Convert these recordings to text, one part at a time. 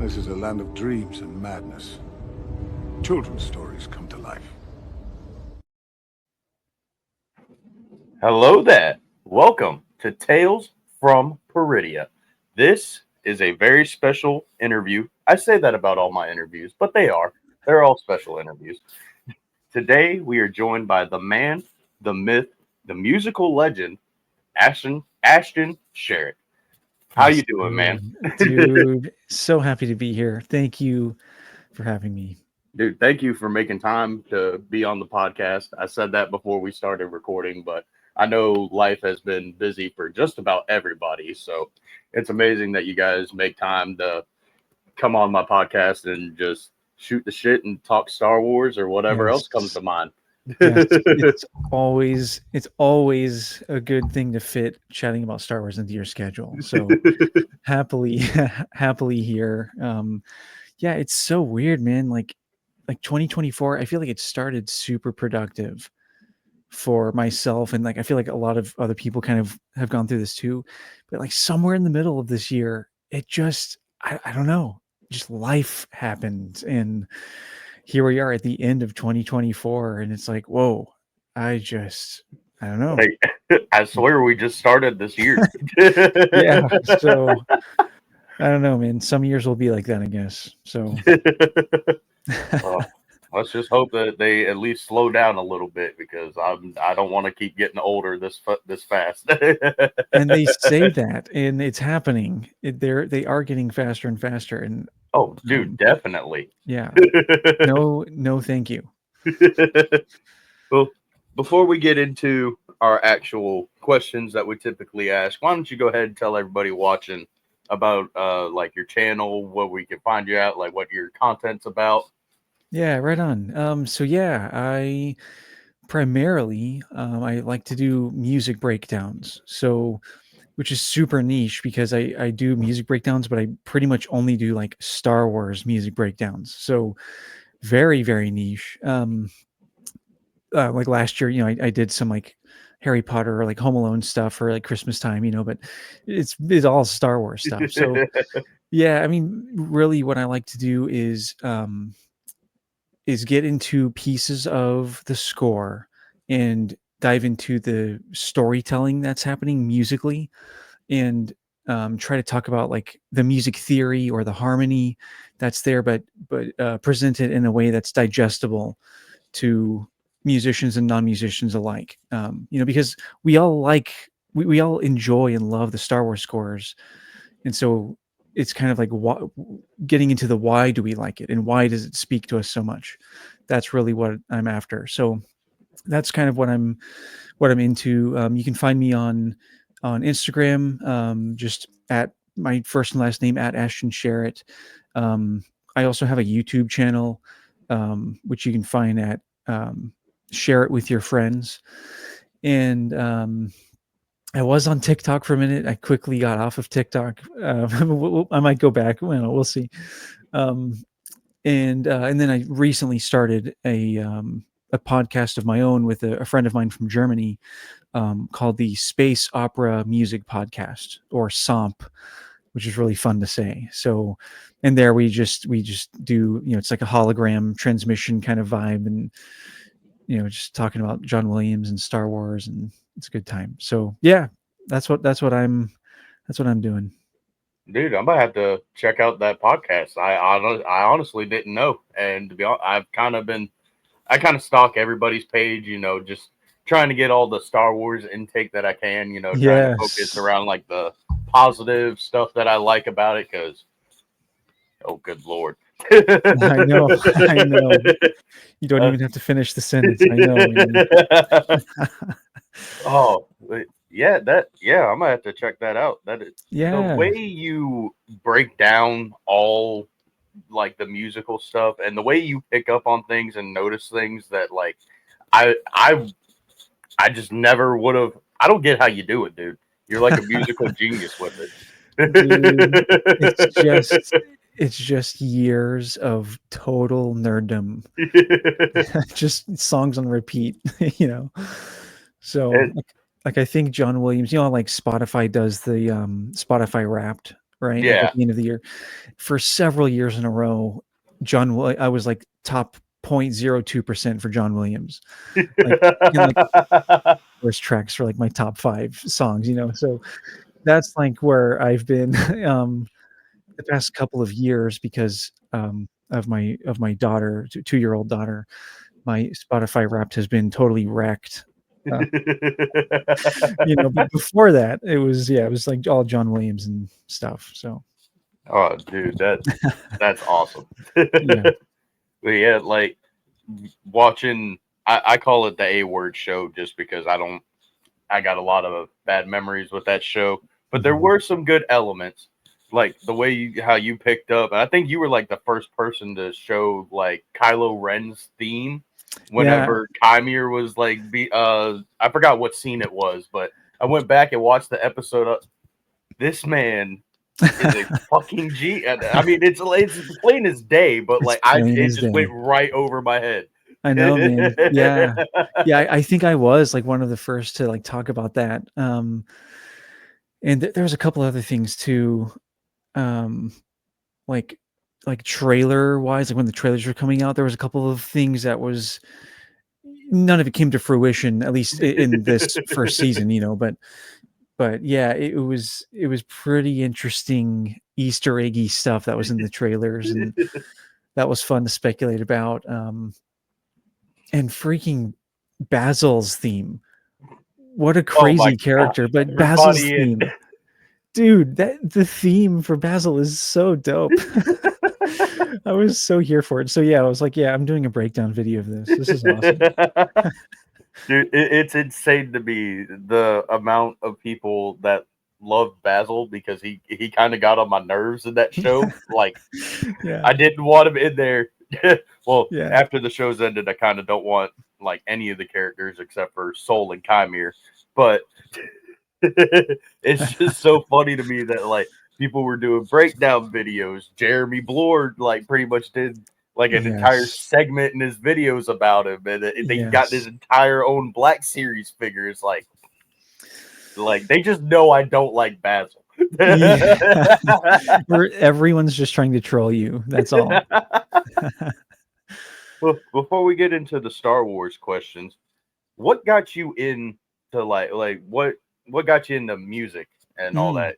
This is a land of dreams and madness. Children's stories come to life. Hello there. Welcome to Tales from Peridia. This is a very special interview. I say that about all my interviews, but they are. They're all special interviews. Today we are joined by the man, the myth, the musical legend, Ashton Sharett. How you doing, man? Dude, so happy to be here. Thank you for having me. Dude, thank you for making time to be on the podcast. I said that before we started recording, but I know life has been busy for just about everybody. So it's amazing that you guys make time to come on my podcast and just shoot the shit and talk Star Wars or whatever else comes to mind. Yes, it's always a good thing to fit chatting about Star Wars into your schedule. So happily here. Yeah, it's so weird, man. Like 2024, I feel like it started super productive for myself, and like I feel like a lot of other people kind of have gone through this too. But like somewhere in the middle of this year, it just I don't know, just life happened, and here we are at the end of 2024, and it's like, whoa, I don't know. Like, I swear we just started this year. Yeah, so I don't know, man. Some years will be like that, I guess. So Well, let's just hope that they at least slow down a little bit because I don't want to keep getting older this fast. and they say that, and it's happening. They are getting faster and faster, and Oh, dude, definitely. yeah, no, thank you. Well, before we get into our actual questions that we typically ask, why don't you go ahead and tell everybody watching about like your channel, where we can find you at, like what your content's about. Yeah, right on. So yeah, I primarily I like to do music breakdowns. So which is super niche because I do music breakdowns, but I pretty much only do like Star Wars music breakdowns. So very, very niche. Like last year, I did some like Harry Potter or like Home Alone stuff for like Christmas time, but it's all Star Wars stuff. So yeah, I mean, really what I like to do is get into pieces of the score and dive into the storytelling that's happening musically, and try to talk about like the music theory or the harmony that's there, but presented in a way that's digestible to musicians and non-musicians alike. Because we all we all enjoy and love the Star Wars scores, and so it's kind of like getting into the why do we like it and why does it speak to us so much. That's really what I'm after. So that's kind of what I'm into. You can find me on Instagram, just at my first and last name at Ashton Sharett. I also have a YouTube channel, which you can find at Share It With Your Friends. And I was on TikTok for a minute. I quickly got off of TikTok. I might go back. Well, we'll see. And then I recently started a podcast of my own with a friend of mine from Germany, called the Space Opera Music Podcast, or SOMP, which is really fun to say. So, and there we just do, it's like a hologram transmission kind of vibe, and just talking about John Williams and Star Wars, and it's a good time. So yeah, that's what I'm doing. Dude, I'm gonna have to check out that podcast. I honestly didn't know, and to be honest, I kind of stalk everybody's page, just trying to get all the Star Wars intake that I can, trying to focus around like the positive stuff that I like about it. Because, oh, good Lord, I know. You don't even have to finish the sentence. I know. Oh, yeah, I'm gonna have to check that out. That is the way you break down all like the musical stuff and the way you pick up on things and notice things that like I just never would have. I don't get how you do it, dude. You're like a musical genius with it. Dude, it's just years of total nerddom. Just songs on repeat, So like I think John Williams, like Spotify does the Spotify Wrapped right? Like Yeah. at the end of the year. For several years in a row, I was like top 0.02% for John Williams. Like, first tracks for like my top 5 songs, so that's like where I've been the past couple of years because of my daughter, 2-year-old daughter. My Spotify Wrapped has been totally wrecked. But before that, it was like all John Williams and stuff. So, oh, dude, that's awesome. yeah, But yeah, like watching, I call it the A Word show just because I got a lot of bad memories with that show. But there were some good elements, like the way how you picked up. And I think you were like the first person to show like Kylo Ren's theme whenever Chimere was like I forgot what scene it was, but I went back and watched the episode of this man is a fucking G. I mean, it's plain as day, but like it just went right over my head. I know, man. Yeah. I think I was like one of the first to like talk about that. And there was a couple other things too, like trailer wise, like when the trailers were coming out, there was a couple of things that was none of it came to fruition, at least in this first season, but yeah, it was pretty interesting Easter eggy stuff that was in the trailers, and that was fun to speculate about. And freaking Basil's theme. What a crazy character, but Basil's theme. Dude, the theme for Basil is so dope. I was so here for it. So yeah, I was like, yeah, I'm doing a breakdown video of this. This is awesome. Dude, it's insane to me the amount of people that love Basil because he kind of got on my nerves in that show. Like, I didn't want him in there. Well, after the show's ended, I kind of don't want like any of the characters except for Soul and Chimere. But it's just so funny to me that like people were doing breakdown videos. Jeremy Blore like pretty much did like an entire segment in his videos about him, and they got his entire own Black Series figures. Like they just know I don't like Basil. Everyone's just trying to troll you. That's all. Well, before we get into the Star Wars questions, what got you into like what got you into music and all that?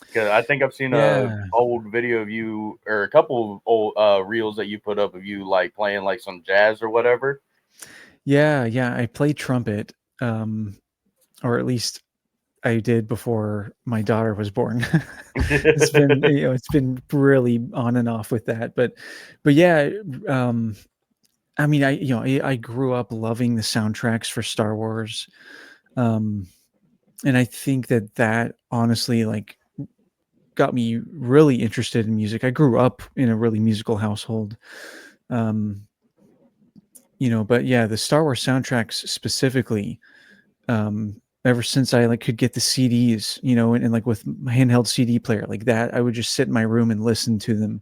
Because I think I've seen a old video of you, or a couple of old reels that you put up of you like playing like some jazz or whatever. Yeah, I play trumpet, or at least I did before my daughter was born. It's been really on and off with that, but yeah, I mean, I grew up loving the soundtracks for Star Wars, and I think that honestly like got me really interested in music. I grew up in a really musical household, but yeah, the Star Wars soundtracks specifically, ever since I like could get the CDs, and like with my handheld CD player like that, I would just sit in my room and listen to them.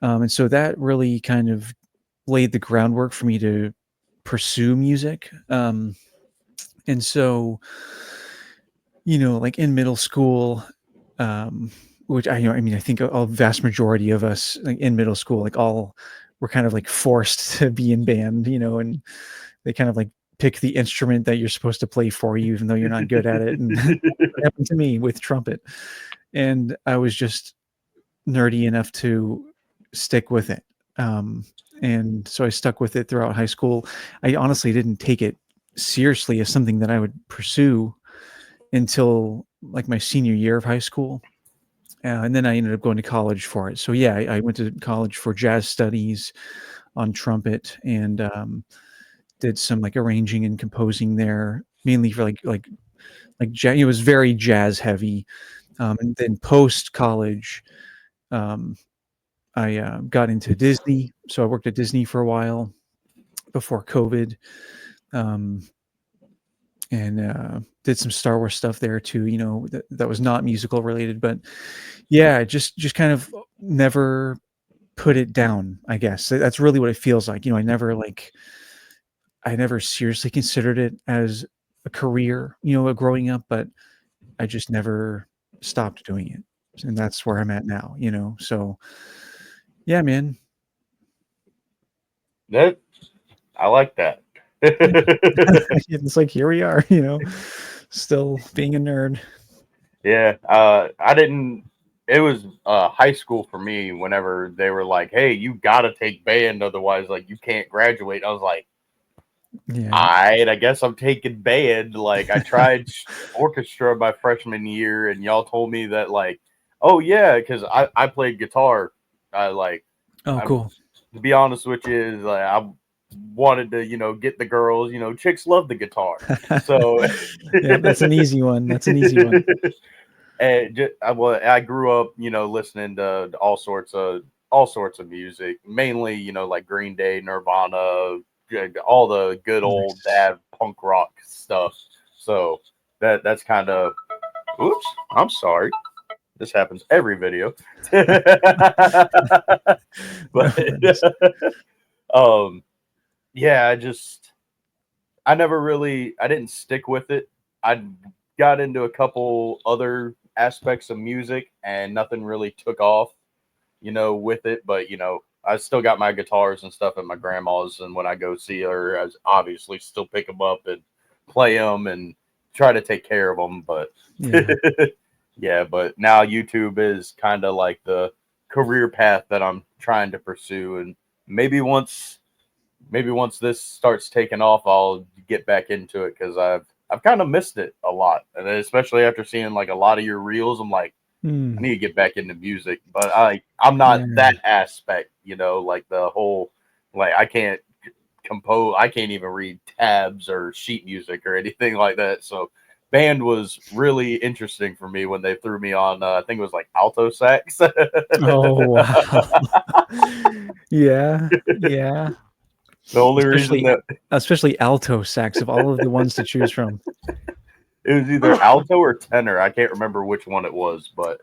And so that really kind of laid the groundwork for me to pursue music. And so, like in middle school, which I think a vast majority of us like in middle school, like all were kind of like forced to be in band, and they kind of like pick the instrument that you're supposed to play for you, even though you're not good at it. And it happened to me with trumpet. And I was just nerdy enough to stick with it. And so I stuck with it throughout high school. I honestly didn't take it seriously as something that I would pursue until like my senior year of high school. And then I ended up going to college for it. So yeah, I went to college for jazz studies on trumpet, and did some like arranging and composing there, mainly for like jazz. It was very jazz heavy. And then post college, I got into Disney. So I worked at Disney for a while before COVID, and did some Star Wars stuff there too. That was not musical related, but yeah, just kind of never put it down. I guess that's really what it feels like. I never seriously considered it as a career, growing up, but I just never stopped doing it. and that's where I'm at now, so yeah, man. That I like that. It's like, here we are, still being a nerd. Yeah, I didn't. It was high school for me. Whenever they were like, "Hey, you gotta take band, otherwise, like, you can't graduate." I was like, Yeah. I guess I'm taking band. Like, I tried orchestra my freshman year, and y'all told me that, like, oh yeah, because I played guitar. I like, Oh, I, cool. to be honest with you, is like I wanted to, get the girls. Chicks love the guitar, so yeah, that's an easy one. That's an easy one. And I grew up, listening to all sorts of music, mainly, like Green Day, Nirvana, all the good old bad punk rock stuff. So that's kind of. Oops, I'm sorry. This happens every video. But yeah, I didn't stick with it. I got into a couple other aspects of music and nothing really took off, with it. But, I still got my guitars and stuff at my grandma's. And when I go see her, I obviously still pick them up and play them and try to take care of them. But yeah, yeah, but now YouTube is kind of like the career path that I'm trying to pursue. And maybe once this starts taking off, I'll get back into it because I've kind of missed it a lot, and especially after seeing like a lot of your reels, I'm like, I need to get back into music, but I'm not that aspect, like the whole, like I can't compose, I can't even read tabs or sheet music or anything like that. So band was really interesting for me when they threw me on. I think it was like alto sax. Oh wow. yeah. The only reason that especially alto sax of all of the ones to choose from. it was either alto or tenor. I can't remember which one it was, but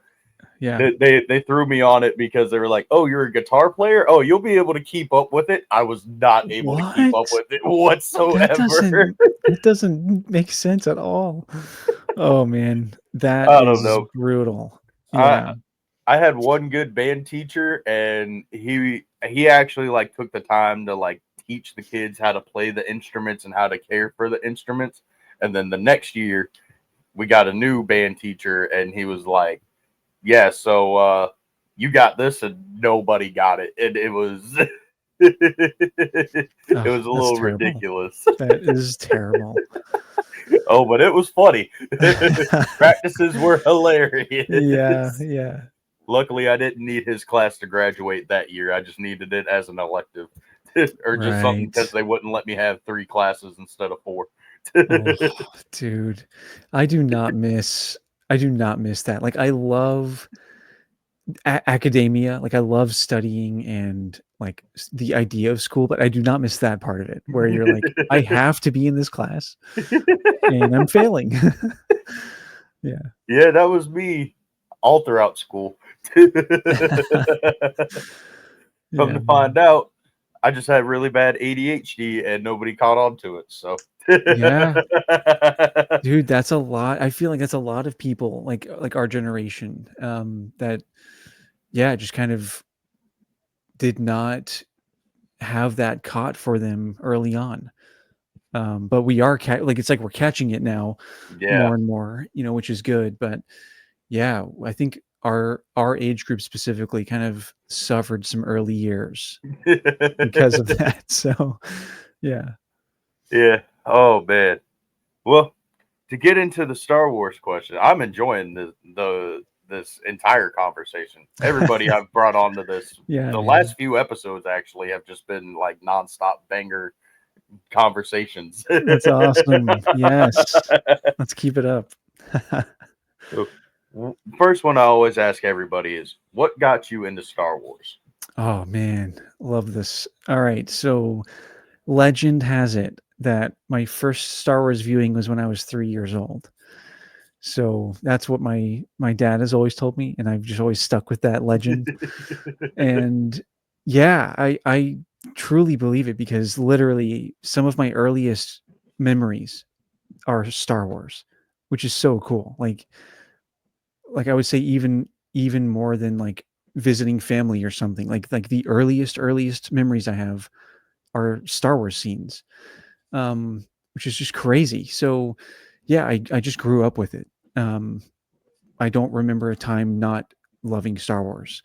yeah, they threw me on it because they were like, "Oh, you're a guitar player? Oh, you'll be able to keep up with it." I was not able to keep up with it whatsoever. That doesn't make sense at all. Oh man, that I don't is know. brutal. Yeah. I had one good band teacher, and he actually like took the time to like teach the kids how to play the instruments and how to care for the instruments. And then the next year, we got a new band teacher, and he was like, "Yeah, so you got this, and nobody got it." And it was it was a little terrible. ridiculous. That is terrible. Oh, but it was funny. Practices were hilarious. Yeah. Luckily, I didn't need his class to graduate that year. I just needed it as an elective, or just something because they wouldn't let me have 3 classes instead of 4. Oh, dude, I do not miss that. Like, I love academia. Like, I love studying and like the idea of school, but I do not miss that part of it where you're like, I have to be in this class and I'm failing. Yeah, that was me all throughout school. Come to find out, I just had really bad ADHD and nobody caught on to it. So yeah, dude, that's a lot. I feel like that's a lot of people, like our generation, that just kind of did not have that caught for them early on. But we are like, it's like we're catching it now more and more, which is good. But yeah, I think our age group specifically kind of suffered some early years because of that. So yeah. Oh man. Well, to get into the Star Wars question, I'm enjoying this entire conversation. Everybody I've brought onto this, the last few episodes actually have just been like nonstop banger conversations. That's awesome. Yes. Let's keep it up. First one I always ask everybody is, what got you into Star Wars? Oh man, love this. All right, so legend has it that my first Star Wars viewing was when I was 3 years old. So that's what my dad has always told me, and I've just always stuck with that legend. And yeah, I truly believe it because literally some of my earliest memories are Star Wars, which is so cool. Like I would say even even more than like visiting family or something. Like the earliest memories I have are Star Wars scenes, which is just crazy. So yeah, I just grew up with it. I don't remember a time not loving Star Wars.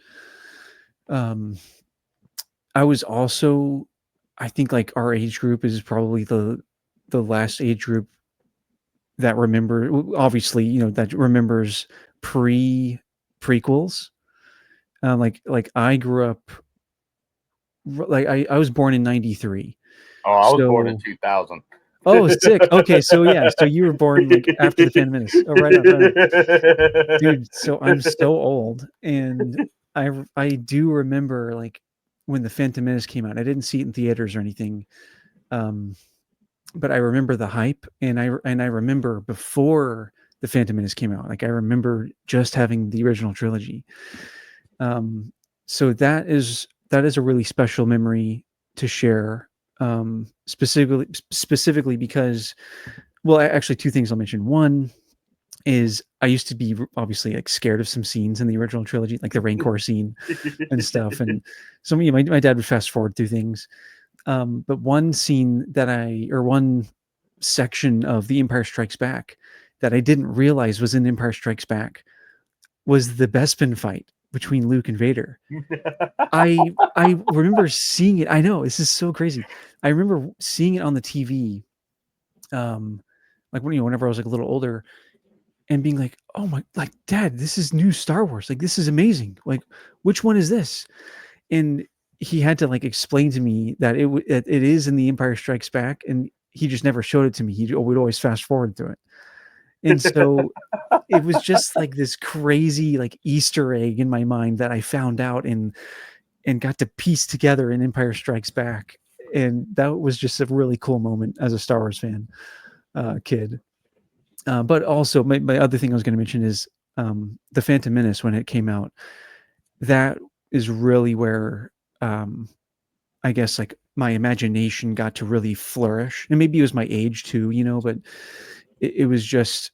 I was also, I think like our age group is probably the last age group that obviously, that remembers prequels. Like I grew up, like I was born in 93. Oh, I was born in So, 2000. oh, sick. Okay. So yeah. So you were born like after the Phantom Menace. Oh, right on, right on. Dude, so I'm so old, and I do remember like when the Phantom Menace came out. I didn't see it in theaters or anything, but I remember the hype, and I remember before the Phantom Menace came out. Like I remember just having the original trilogy. So that is a really special memory to share. Specifically because, well, actually, two things I'll mention. One is I used to be obviously like scared of some scenes in the original trilogy, like the Rancor scene and stuff. And so my dad would fast forward through things. But one scene one section of The Empire Strikes Back that I didn't realize was in Empire Strikes Back was the Bespin fight between Luke and Vader. I remember seeing it. I know, this is so crazy. I remember seeing it on the TV, like whenever I was like a little older, and being like, "Oh my, like Dad, this is new Star Wars. Like this is amazing. Like which one is this?" And he had to like explain to me that it is in The Empire Strikes Back, and he just never showed it to me. He would always fast forward through it, and so it was just like this crazy like Easter egg in my mind that I found out and got to piece together in Empire Strikes Back, and that was just a really cool moment as a Star Wars fan kid. But also, my other thing I was going to mention is the Phantom Menace when it came out. That is really where I guess like my imagination got to really flourish, and maybe it was my age too, but it was just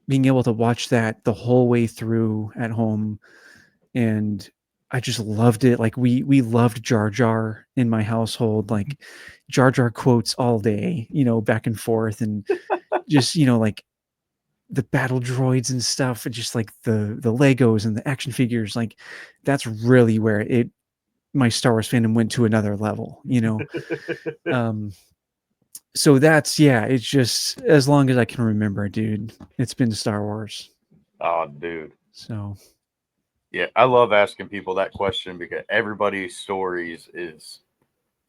being able to watch that the whole way through at home, and I just loved it. Like we loved Jar Jar in my household, like Jar Jar quotes all day, back and forth, and just like the battle droids and stuff, and just like the Legos and the action figures. Like that's really where my Star Wars fandom went to another level, so that's, yeah, it's just as long as I can remember, dude, it's been Star Wars. Oh, dude. So yeah, I love asking people that question because everybody's stories is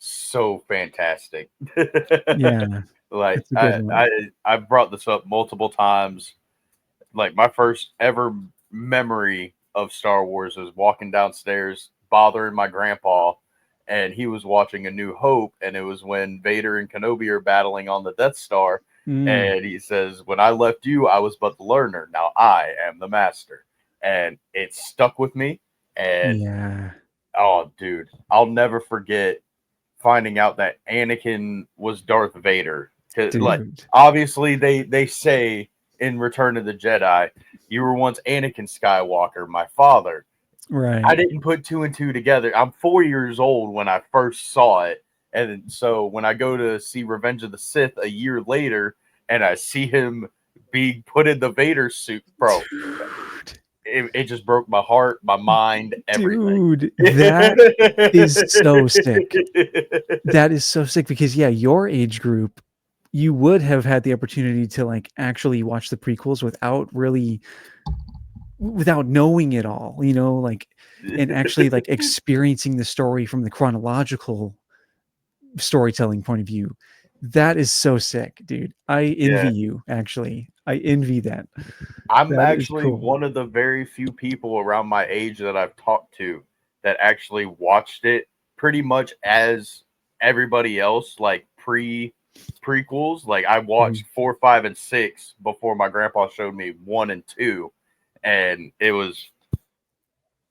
so fantastic. yeah, Like it's a good one. I've brought this up multiple times. Like my first ever memory of Star Wars is walking downstairs bothering my grandpa, and he was watching A New Hope, and it was when Vader and Kenobi are battling on the Death Star, and he says, "When I left you, I was but the learner. Now I am the master." And it stuck with me. And Yeah, oh, dude, I'll never forget finding out that Anakin was Darth Vader. 'Cause, like, dude, obviously, they say in Return of the Jedi, you were once Anakin Skywalker, my father. right. I didn't put two and two together. I'm 4 years old when I first saw it. And so when I go to see Revenge of the Sith a year later and I see him being put in the Vader suit, bro, Dude, it just broke my heart, my mind, everything. dude, that is so sick. That is so sick because, yeah, your age group, you would have had the opportunity to like actually watch the prequels without knowing it all, like, and actually like experiencing the story from the chronological storytelling point of view. That is so sick, dude. I envy Yeah. you, actually. I envy that. I'm That is actually cool. one of the very few people around my age that I've talked to that actually watched it pretty much as everybody else, like prequels. Like I watched 4, 5, and 6 before my grandpa showed me 1 and 2, and it was.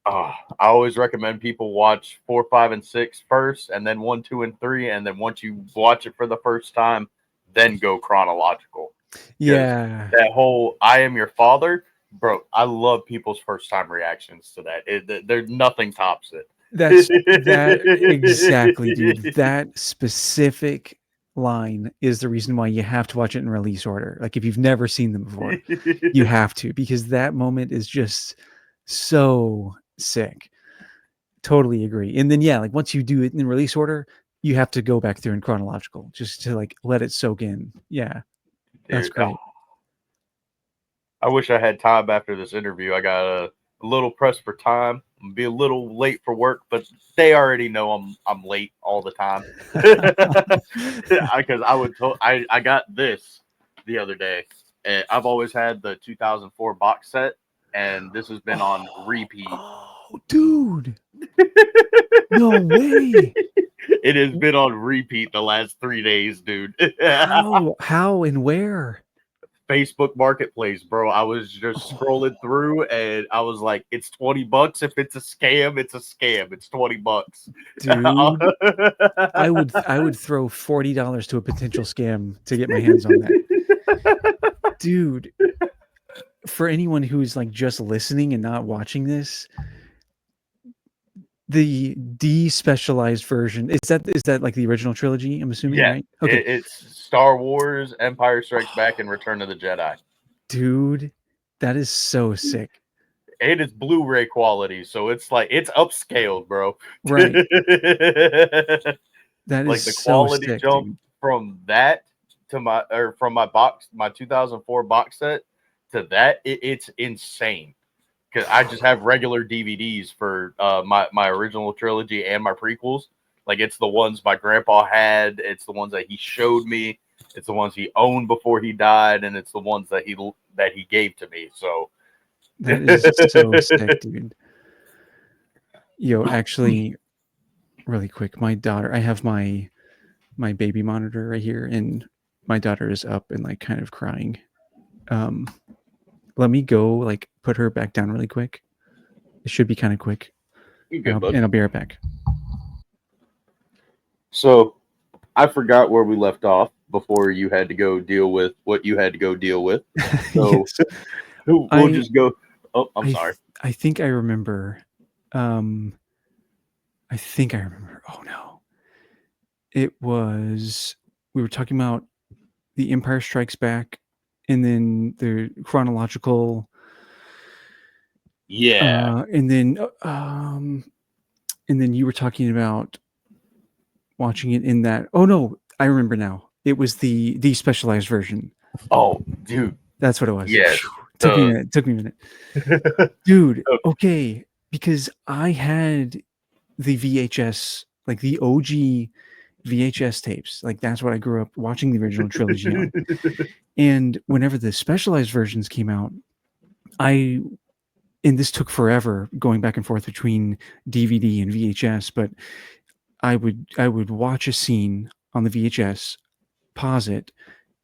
I always recommend people watch 4, 5, and 6 first, and then 1, 2, and 3, and then once you watch it for the first time, then go chronological. Because Yeah. that whole "I am your father," Bro, I love people's first time reactions to that. There's nothing tops it. That's that exactly, dude. That specific line is the reason why you have to watch it in release order. Like if you've never seen them before, you have to, because that moment is just so sick. Totally agree. And then yeah, like once you do it in release order, you have to go back through in chronological just to like let it soak in. Yeah. That's Dude, great. I wish I had time after this interview. I got a little pressed for time. I'm be a little late for work, but they already know I'm late all the time. Because I got this the other day, and I've always had the 2004 box set, and this has been on repeat. Oh, dude. No way. It has been on repeat the last 3 days, dude. How and where? Facebook Marketplace, bro. I was just scrolling through and I was like, it's $20. If it's a scam, it's a scam. It's $20. Dude. I would throw $40 to a potential scam to get my hands on that. Dude. For anyone who's like just listening and not watching this, the despecialized version is that like the original trilogy? I'm assuming, yeah, right? Okay, it's Star Wars, Empire Strikes Back, and Return of the Jedi. Dude, that is so sick. And it's Blu-ray quality, so it's like it's upscaled, bro. Right. That like is the so quality sick, jump dude. from that to my 2004 box set to that, it's insane. Because I just have regular DVDs for my original trilogy and my prequels. Like it's the ones my grandpa had, it's the ones that he showed me, it's the ones he owned before he died, and it's the ones that he gave to me. So that is so sick, dude. Yo, actually, really quick, my daughter, I have my baby monitor right here, and my daughter is up and like kind of crying. Let me go like put her back down really quick. It should be kind of quick. good, and I'll be right back. So I forgot where we left off before you had to go deal with what you had to go deal with. So Yes. we'll just go. Oh, I'm sorry. I think I remember. I think I remember. Oh no. It was we were talking about The Empire Strikes Back and then the chronological. Yeah. And then you were talking about watching it in that. Oh no, I remember now. It was the specialized version. Oh, dude. That's what it was. Yes. Took me a minute. Dude, okay, because I had the VHS, like the OG VHS tapes. Like that's what I grew up watching the original trilogy on. And whenever the specialized versions came out, and this took forever going back and forth between DVD and VHS, but I would watch a scene on the VHS, pause it,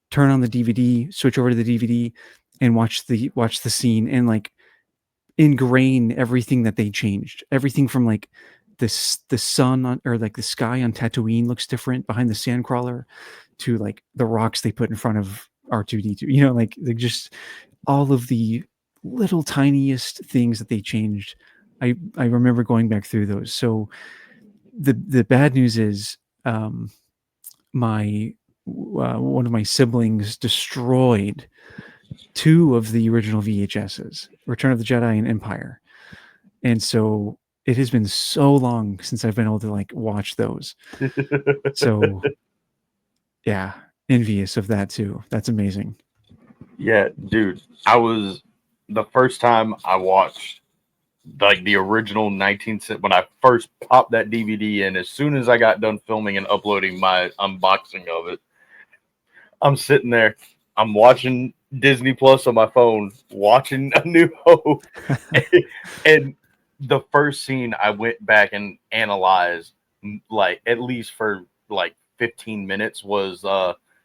turn on the DVD, switch over to the DVD, and watch the scene and like ingrain everything that they changed. Everything from like the sun on, or like the sky on Tatooine looks different behind the sandcrawler to like the rocks they put in front of R2D2. You know, like just all of the little tiniest things that they changed. I remember going back through those. So the bad news is my one of my siblings destroyed 2 of the original VHSs, Return of the Jedi and Empire. And so it has been so long since I've been able to like watch those. So yeah, envious of that too. That's amazing. Yeah, dude. The first time I watched like the original 19 when I first popped that DVD in, as soon as I got done filming and uploading my unboxing of it, I'm sitting there, I'm watching Disney Plus on my phone, watching A New Hope. And the first scene I went back and analyzed, like at least for like 15 minutes, was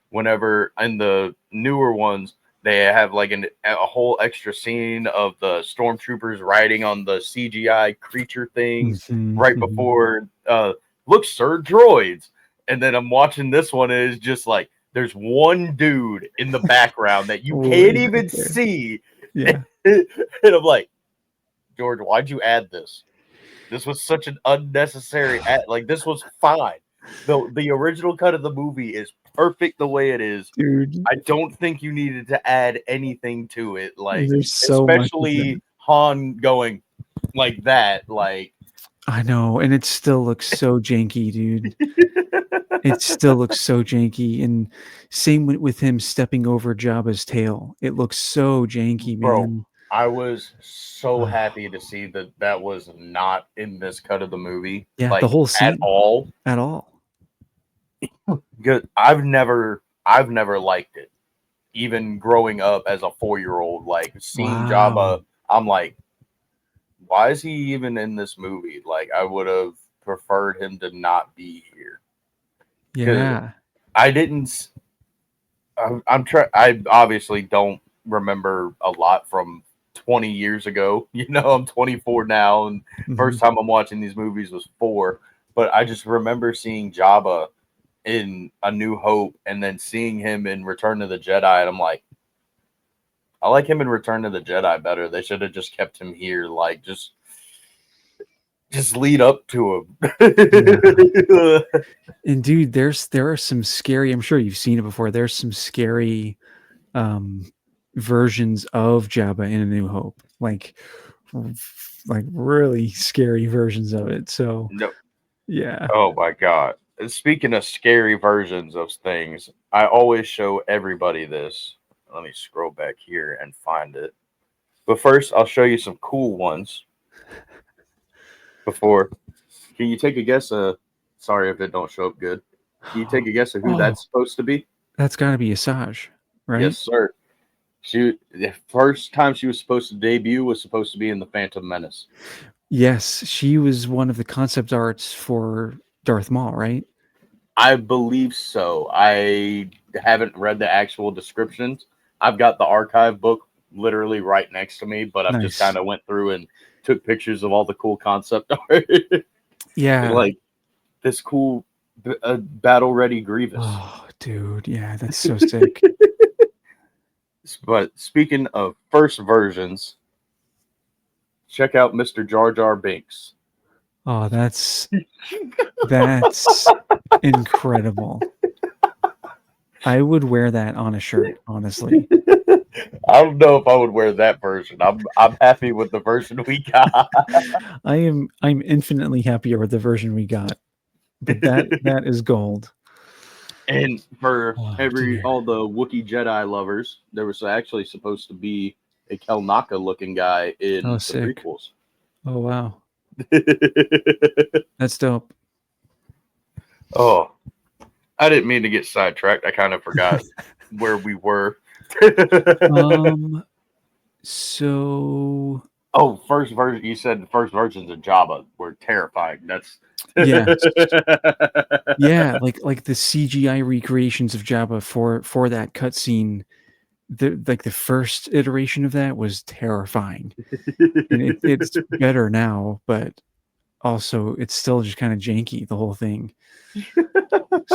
whenever in the newer ones they have like a whole extra scene of the stormtroopers riding on the CGI creature things right before look, sir, droids. And then I'm watching this one, and it's just like there's one dude in the background that you can't even see. Yeah. And I'm like, George, why'd you add this? This was such an unnecessary ad. Like, this was fine. The original cut of the movie is perfect the way it is. Dude, I don't think you needed to add anything to it. Like, there's so much of especially it. Han going like that. Like, I know, and it still looks so janky, dude. It still looks so janky, and same with him stepping over Jabba's tail. It looks so janky, bro, man. I was so happy to see that was not in this cut of the movie. Yeah, the Like, whole at scene all. at all. Good. I've never liked it. Even growing up as a 4-year-old, like seeing Wow. Jabba, I'm like, why is he even in this movie? Like, I would have preferred him to not be here. Because Yeah. I didn't. I'm trying. I obviously don't remember a lot from 20 years ago. You know, I'm 24 now, and Mhm. first time I'm watching these movies was 4. But I just remember seeing Jabba in A New Hope, and then seeing him in Return of the Jedi, and I'm like, I like him in Return of the Jedi better. They should have just kept him here, like just lead up to him. Yeah. And dude, there are some scary, I'm sure you've seen it before. There's some scary versions of Jabba in A New Hope. Like really scary versions of it. So No, yeah. oh my god. Speaking of scary versions of things, I always show everybody this. Let me scroll back here and find it. But first, I'll show you some cool ones. Before, can you take a guess? Sorry if it don't show up good. Can you take a guess of who Oh, that's supposed to be? that's gotta be Asajj, right? Yes, sir. The first time she was supposed to debut was supposed to be in the Phantom Menace. Yes, she was one of the concept arts for Darth Maul, right? I believe so. I haven't read the actual descriptions. I've got the archive book literally right next to me, but I've just Nice. kind of went through and took pictures of all the cool concept art. Yeah. Like this cool battle ready Grievous. Oh, dude. Yeah, that's so sick. But speaking of first versions, check out Mr. Jar Jar Binks. Oh, that's incredible. I would wear that on a shirt, honestly. I don't know if I would wear that version. I'm happy with the version we got. I'm infinitely happier with the version we got. But that is gold. And for Oh, dear. all the Wookiee Jedi lovers, there was actually supposed to be a Kelnaka looking guy Oh, in the sick. prequels. Oh, wow. That's dope. Oh, I didn't mean to get sidetracked. I kind of forgot where we were. So Oh, first version. You said the first versions of Jabba were terrifying. That's yeah. Yeah, like the CGI recreations of Jabba for that cutscene, the first iteration of that was terrifying. And it's better now, but also it's still just kind of janky, the whole thing.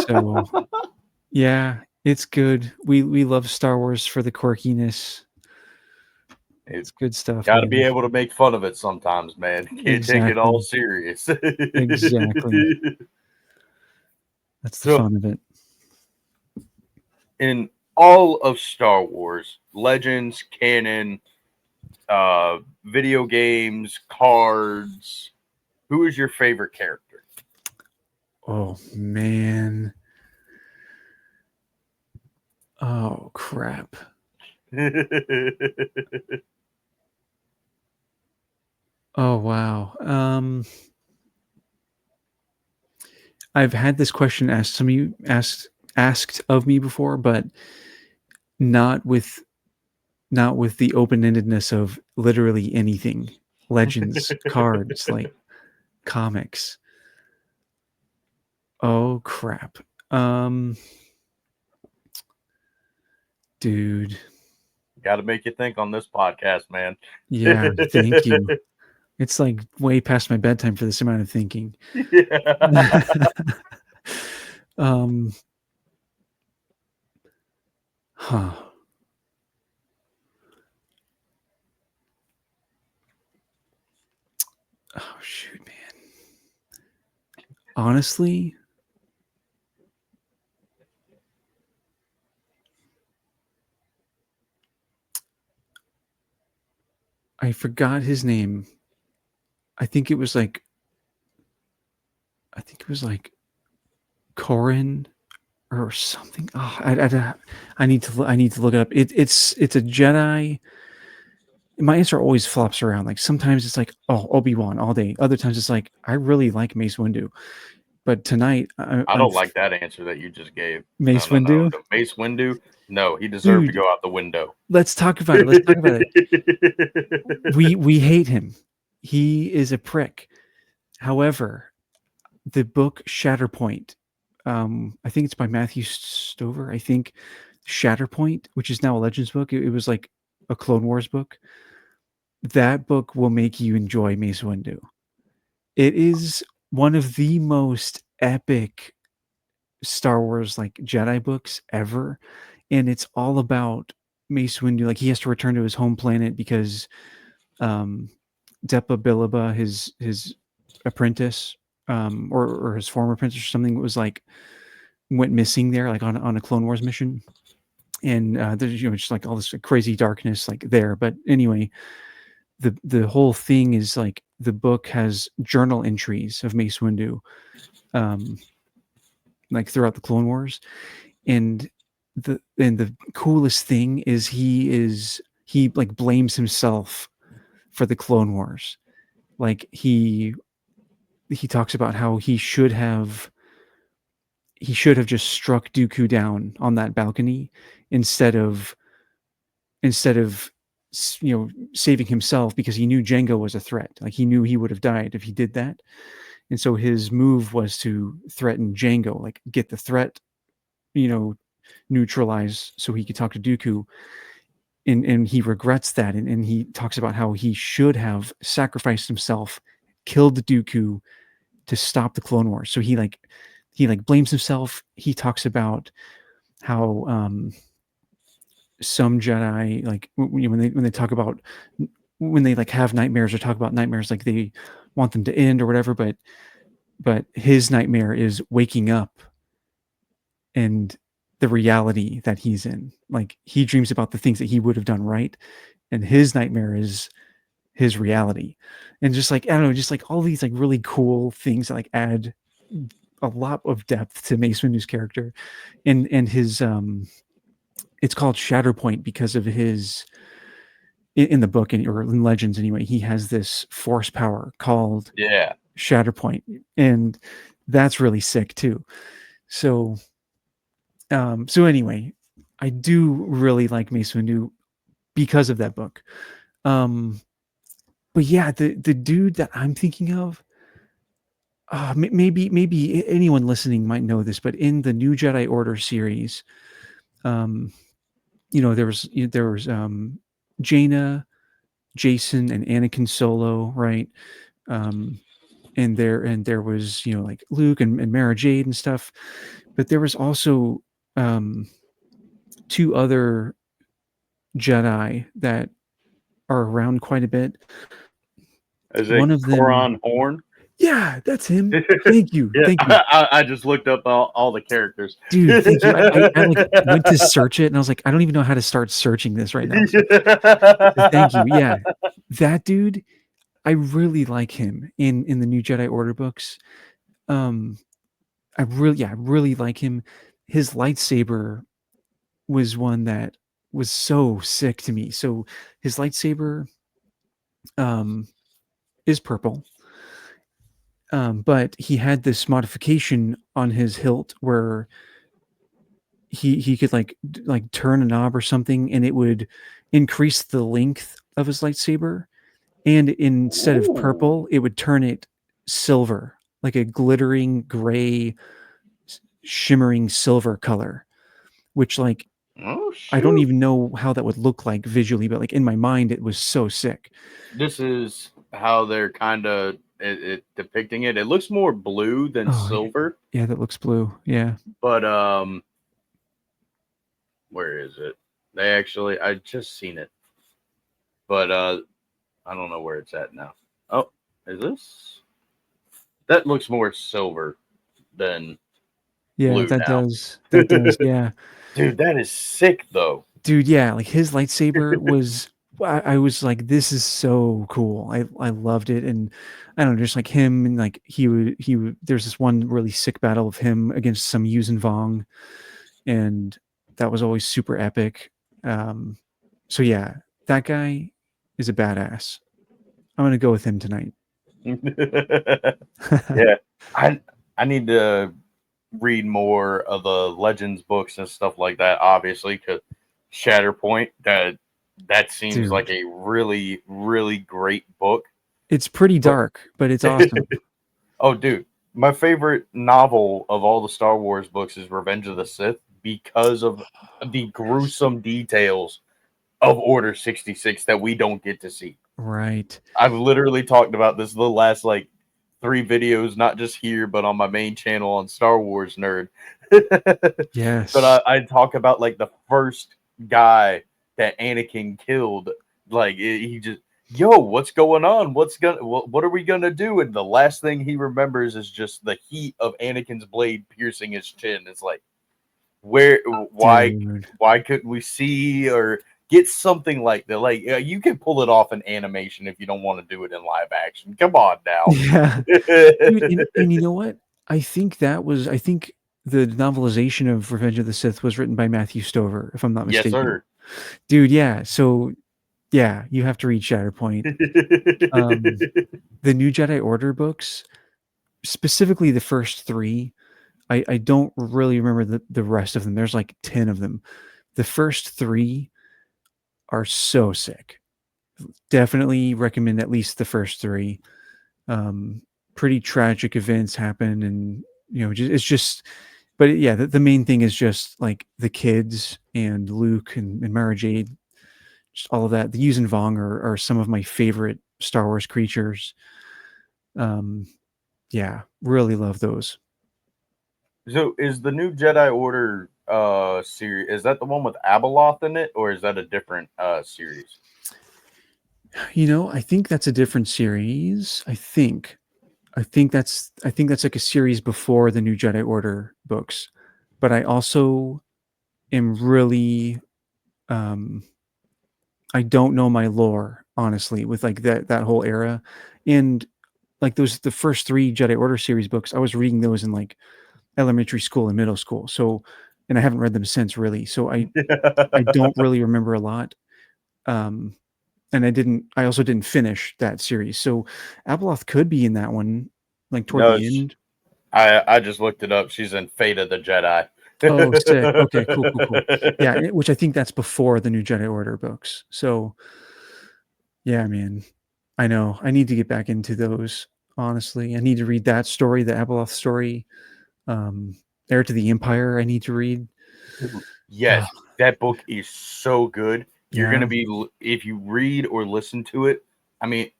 So yeah, it's good. We love Star Wars for the quirkiness. It's good stuff, Got to man. be able to make fun of it sometimes, man. Can't take it all Exactly. serious. Exactly. That's the fun of it. In all of Star Wars, Legends, canon, video games, cards, who is your favorite character? Oh man. Oh crap. Oh wow. I've had this question asked of me before, but not with the open-endedness of literally anything. Legends, cards, like comics. Oh crap. Dude. Got to make you think on this podcast, man. Yeah, thank you. It's like way past my bedtime for this amount of thinking. Yeah. Huh. Oh shoot, man. Honestly, I forgot his name. I think it was like Corin or something. Oh, I need to look it up. It's a Jedi. My answer always flops around. Like sometimes it's like, oh, Obi-Wan all day. Other times it's like, I really like Mace Windu. But tonight, I don't like that answer that you just gave. Mace No. Windu. Mace Windu. No, he deserved to Dude, go out the window. let's talk about it. Let's talk about it. We hate him. He is a prick. However, the book Shatterpoint, I think it's by Matthew Stover. I think Shatterpoint, which is now a Legends book, it was like a Clone Wars book. That book will make you enjoy Mace Windu. It is one of the most epic Star Wars like Jedi books ever, and it's all about Mace Windu. Like he has to return to his home planet because Depa Billaba, his apprentice, or his former apprentice or something, was like went missing there, like on a Clone Wars mission, and there's just like all this crazy darkness like there. But anyway, the whole thing is like the book has journal entries of Mace Windu, like throughout the Clone Wars, and the coolest thing is he like blames himself for the Clone Wars. Like he talks about how he should have just struck Dooku down on that balcony instead of saving himself, because he knew Jango was a threat. Like he knew he would have died if he did that. And so his move was to threaten Jango, like get the threat, neutralized so he could talk to Dooku. And he regrets that. And he talks about how he should have sacrificed himself, killed Dooku to stop the Clone Wars. So he blames himself. He talks about how some Jedi, like when they talk about when they like have nightmares or talk about nightmares, like they want them to end or whatever, but his nightmare is waking up and the reality that he's in. Like he dreams about the things that he would have done right, and his nightmare is his reality. And just like, I don't know, just like all these like really cool things that like add a lot of depth to Mace Windu's character. And his it's called Shatterpoint because of his, in the book or in Legends anyway, he has this force power called Shatterpoint, and that's really sick too. So anyway, I do really like Mace Windu because of that book. But yeah, the dude that I'm thinking of, maybe anyone listening might know this, but in the New Jedi Order series, there was Jaina, Jason, and Anakin Solo, right? And there was like Luke and Mara Jade and stuff, but there was also two other Jedi that are around quite a bit. Is it one of them, Coron Horn? Yeah, that's him. Thank you. Yeah, thank you. I just looked up all the characters. Dude, thank you. I like went to search it and I was like, I don't even know how to start searching this right now. So thank you. Yeah. That dude, I really like him in the New Jedi Order books. I really like him. His lightsaber was one that was so sick to me. So his lightsaber is purple. But he had this modification on his hilt where he could like turn a knob or something, and it would increase the length of his lightsaber. And instead of purple, it would turn it silver, like a glittering gray, shimmering silver color, which like, I don't even know how that would look like visually, but like in my mind, it was so sick. This is how they're kind of depicting it. It looks more blue than silver. Yeah, that looks blue. Yeah. But where is it? I just seen it. But I don't know where it's at now. Oh, Is this? That looks more silver than Yeah, blue that now. does. That does. Yeah. Dude, that is sick though. Dude, yeah, like his lightsaber was I was like, this is so cool. I loved it. And I don't know, just like him and like he would there's this one really sick battle of him against some Yuuzhan Vong, and that was always super epic. Um so yeah, that guy is a badass. I'm gonna go with him tonight. Yeah, I I need to read more of the Legends books and stuff like that. Obviously, because Shatterpoint that seems like Dude, a really great book. it's pretty But dark, but it's awesome. oh, dude, my favorite novel of all the Star Wars books is Revenge of the Sith because of the gruesome details of Order 66 that we don't get to see. Right. I've literally talked about this the last like 3 videos, not just here, but on my main channel on Star Wars Nerd. But Yes. I talk about like the first guy that Anakin killed. Like he just, yo, what's going on? What are we gonna do? And the last thing he remembers is just the heat of Anakin's blade piercing his chin. It's like, where, Dude. why couldn't we see or get something like that? Like you can pull it off in animation if you don't want to do it in live action. Come on now. Yeah. Dude, and you know what? I think the novelization of Revenge of the Sith was written by Matthew Stover, if I'm not Yes, mistaken. sir. Dude, yeah. So yeah, you have to read Shatterpoint. The New Jedi Order books, specifically the first 3, I don't really remember the rest of them. There's like 10 of them. The first 3 are so sick. Definitely recommend at least the first 3. Pretty tragic events happen, and it's just, but yeah, the main thing is just like the kids and Luke and Mara Jade, just all of that. The Yuuzhan Vong are some of my favorite Star Wars creatures. Yeah, really love those. So is the new Jedi Order series, is that the one with Abeloth in it, or is that a different series? I think that's a different series. I think that's like a series before the New Jedi Order books. But I also am really um I don't know my lore, honestly, with like that whole era. And like the first 3 Jedi Order series books, I was reading those in like elementary school and middle school. So, and I haven't read them since, really. So I don't really remember a lot. Um and I also didn't finish that series. So Abeloth could be in that one, like toward No, the end. I just looked it up. She's in Fate of the Jedi. Oh, sick. Okay, cool, cool, cool. Yeah, which I think that's before the New Jedi Order books. So yeah, man. I know. I need to get back into those, honestly. I need to read that story, the Abeloth story. Um, Heir to the Empire, I need to read. Yes, that book is so good. You're Yeah. gonna be, if you read or listen to it. I mean,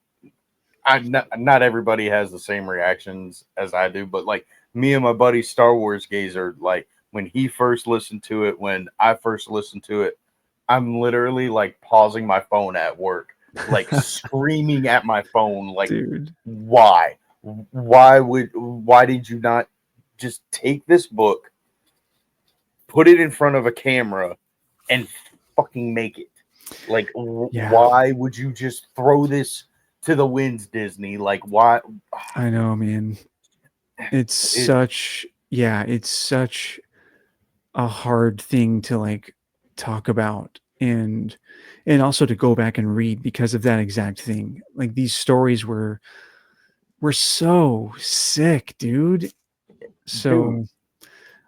I not everybody has the same reactions as I do, but like me and my buddy Star Wars Gazer, like when he first listened to it, when I first listened to it, I'm literally like pausing my phone at work, like screaming at my phone, like, Dude. why? Why did you not just take this book, put it in front of a camera, and fucking make it? Like, Yeah. why would you just throw this to the winds, Disney? Like, why? I know, man. It's such a hard thing to like talk about, and also to go back and read because of that exact thing. Like these stories were so sick, dude. Dude, So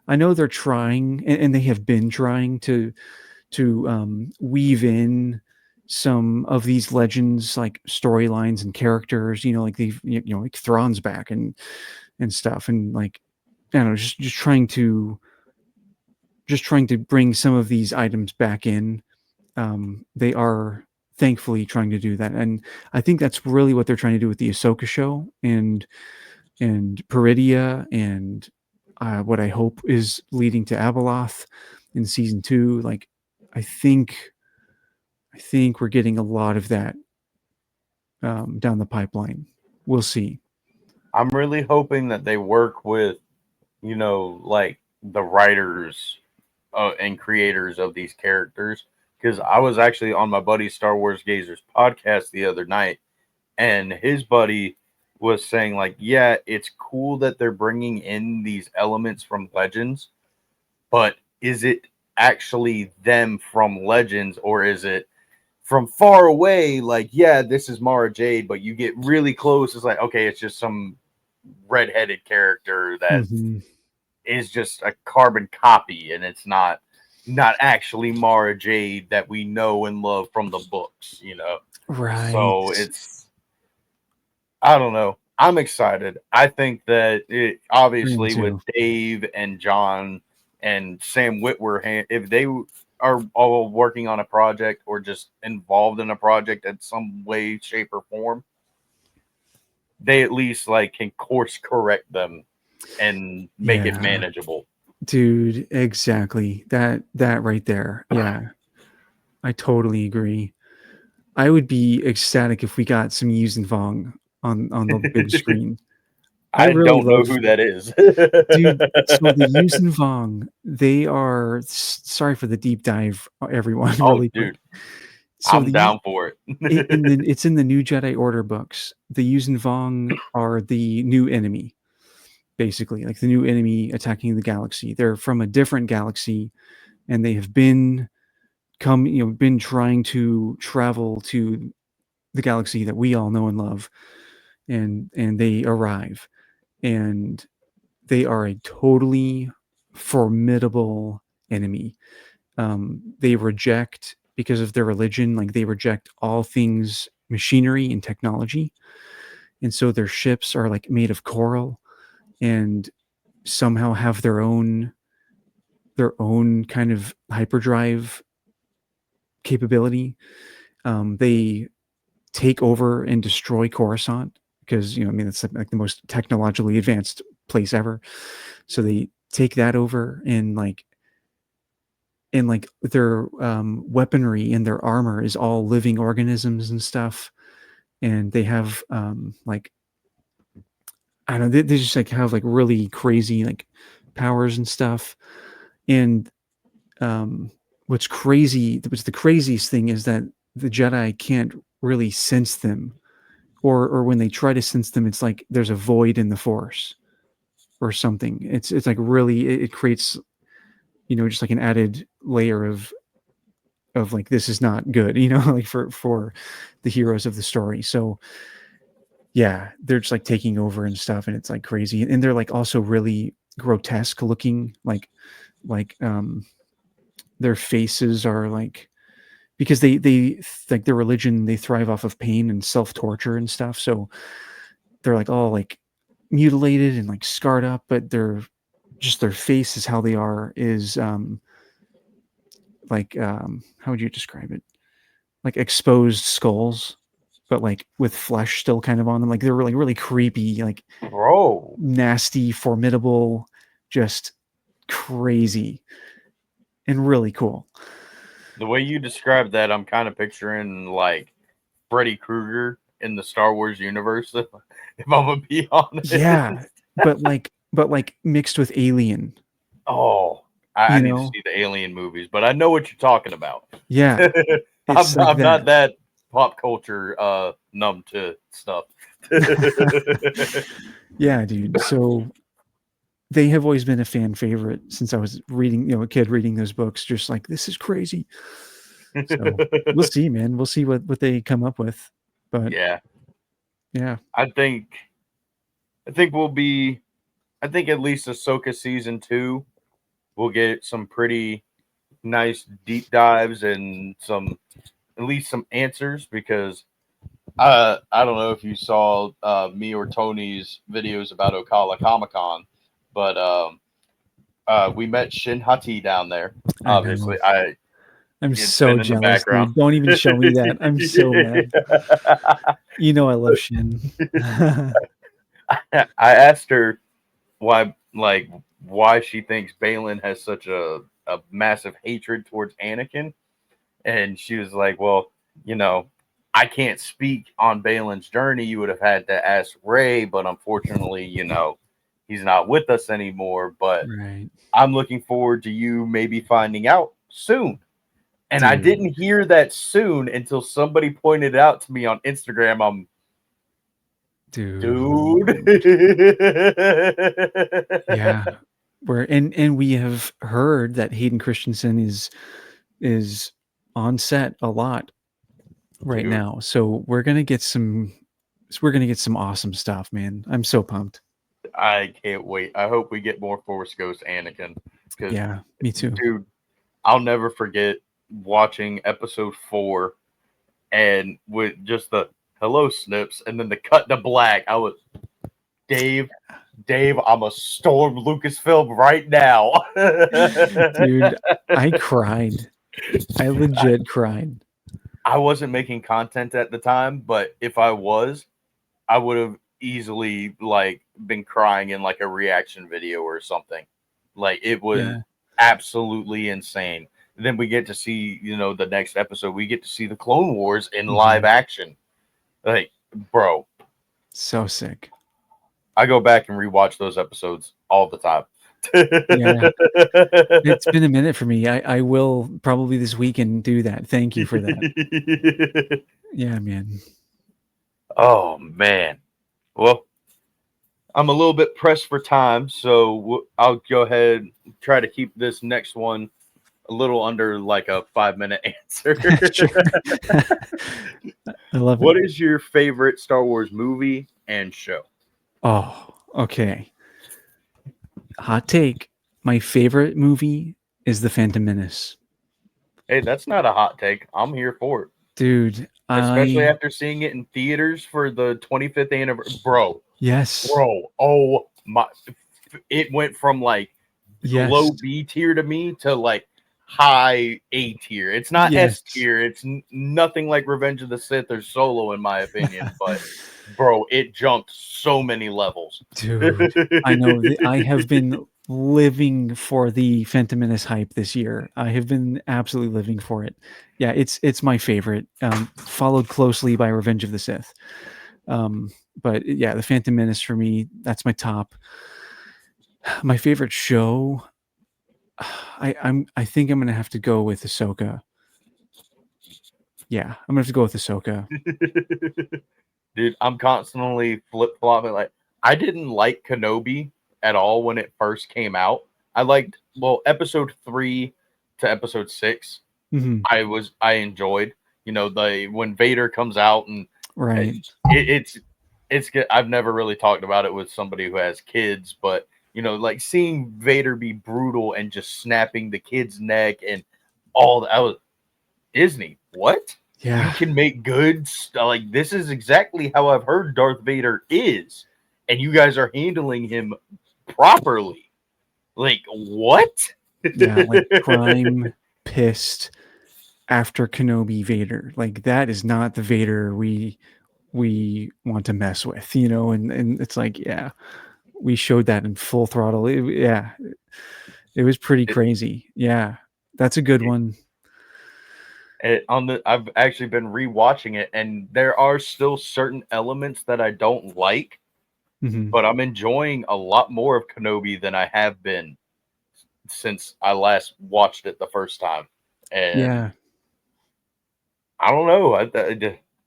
I know they're trying, and they have been trying to weave in some of these legends, like storylines and characters. Like like Thrawn's back and stuff, and like I don't know, just trying to bring some of these items back in. They are thankfully trying to do that, and I think that's really what they're trying to do with the Ahsoka show and Peridia, and what I hope is leading to Abeloth in season 2. Like, I think we're getting a lot of that down the pipeline, we'll see. I'm really hoping that they work with, like the writers and creators of these characters. Because I was actually on my buddy Star Wars Gazer's podcast the other night, and his buddy was saying, like, yeah, it's cool that they're bringing in these elements from Legends, but is it actually them from Legends, or is it from far away? Like, yeah, this is Mara Jade, but you get really close, it's like, okay, it's just some redheaded character that is just a carbon copy, and it's not actually Mara Jade that we know and love from the books, Right. So I don't know. I'm excited. I think that obviously with Dave and John and Sam Witwer, if they are all working on a project or just involved in a project in some way, shape, or form, they at least like can course correct them and make it manageable. Dude, exactly. That right there. Yeah. I totally agree. I would be ecstatic if we got some Yuuzhan Vong on the big screen. I really don't know who that is. Dude, so the Yuuzhan Vong, they are, sorry for the deep dive, everyone. Oh, really dude. Quick. So I'm down for it. It's in the new Jedi Order books. The Yuuzhan Vong are the new enemy, basically, like the new enemy attacking the galaxy. They're from a different galaxy, and they have been trying to travel to the galaxy that we all know and love, and they arrive, and they are a totally formidable enemy. They reject, because of their religion, like they reject all things machinery and technology, and so their ships are like made of coral, and somehow have their own kind of hyperdrive capability. They take over and destroy Coruscant because it's like the most technologically advanced place ever. So they take that over, and their weaponry and their armor is all living organisms and stuff. And they have like, I don't know, they just like have like really crazy like powers and stuff. And what's the craziest thing is that the Jedi can't really sense them, or when they try to sense them, it's like there's a void in the Force or something. It's like really, it creates just like an added layer of like, this is not good, like for the heroes of the story. So yeah, they're just like taking over and stuff, and it's like crazy, and they're like also really grotesque looking, like their faces are like, because they like their religion, they thrive off of pain and self-torture and stuff, so they're like all like mutilated and like scarred up, but they're just, their face is how they are, is how would you describe it, like exposed skulls, but like with flesh still kind of on them. Like they're really, really creepy, like bro, nasty, formidable, just crazy, and really cool. The way you described that, I'm kind of picturing like Freddy Krueger in the Star Wars universe, if I'm gonna be honest. Yeah, but like mixed with Alien. Oh, I need to see the Alien movies, but I know what you're talking about. Yeah, I'm not that pop culture numb to stuff. Yeah, dude. So they have always been a fan favorite since I was reading, a kid reading those books, just like, this is crazy. So we'll see, man. We'll see what they come up with. But yeah. I think at least Ahsoka season 2 we'll get some pretty nice deep dives and at least some answers, because I don't know if you saw me or Tony's videos about Ocala Comic-Con, but we met Shin Hati down there. Obviously, I'm so jealous, dude. Don't even show me that. I'm so mad. I love Shin. I asked her why she thinks Balin has such a massive hatred towards Anakin, and she was like, well, I can't speak on Balin's journey. You would have had to ask Ray, but unfortunately, he's not with us anymore. But Right. I'm looking forward to you maybe finding out soon. And I Dude. didn't hear that soon until somebody pointed it out to me on Instagram. Dude. Yeah. And we have heard that Hayden Christensen is on set a lot right Dude. now. So we're gonna get some awesome stuff, man. I'm so pumped. I can't wait. I hope we get more Force Ghost Anakin. Yeah, me too. Dude, I'll never forget watching episode 4 and with just the hello snips and then the cut to black. I was Dave, I'm a storm Lucasfilm right now. Dude, I cried. I legit cried. I wasn't making content at the time, but if I was, I would have easily been crying in a reaction video or something. It was absolutely insane. And then we get to see, the next episode, we get to see the Clone Wars in live action. Bro. So sick. I go back and rewatch those episodes all the time. Yeah. It's been a minute for me. I will probably this weekend do that. Thank you for that. Yeah, man. Oh, man. Well, I'm a little bit pressed for time, so I'll go ahead and try to keep this next one a little under a 5-minute answer. I love it. What is your favorite Star Wars movie and show? Oh, okay. Hot take. My favorite movie is The Phantom Menace. Hey, that's not a hot take. I'm here for it. Dude, especially after seeing it in theaters for the 25th anniversary. Bro. Yes. Bro. Oh my. It went from low B tier to me to high A tier. It's not S tier. It's nothing like Revenge of the Sith or Solo, in my opinion. But, bro, it jumped so many levels. Dude, I know. I have been living for the Phantom Menace hype this year. I have been absolutely living for it. Yeah, it's my favorite. Followed closely by Revenge of the Sith. But yeah, the Phantom Menace for me, that's my top. My favorite show, I think I'm gonna have to go with Ahsoka. Yeah, I'm gonna have to go with Ahsoka. Dude, I'm constantly flip-flopping. I didn't like Kenobi at all when it first came out. I liked episode 3 to episode 6. Mm-hmm. I enjoyed, when Vader comes out and right. It's good. I've never really talked about it with somebody who has kids, but seeing Vader be brutal and just snapping the kid's neck and all that. I was Disney. What? Yeah. You can make good stuff. This is exactly how I've heard Darth Vader is, and you guys are handling him properly. What? Yeah, prime pissed after Kenobi Vader. That is not the Vader we want to mess with, and it's yeah, we showed that in full throttle. It was pretty crazy. Yeah, that's a good one. I've actually been rewatching it, and there are still certain elements that I don't like, but I'm enjoying a lot more of Kenobi than I have been since I last watched it the first time. And I don't know.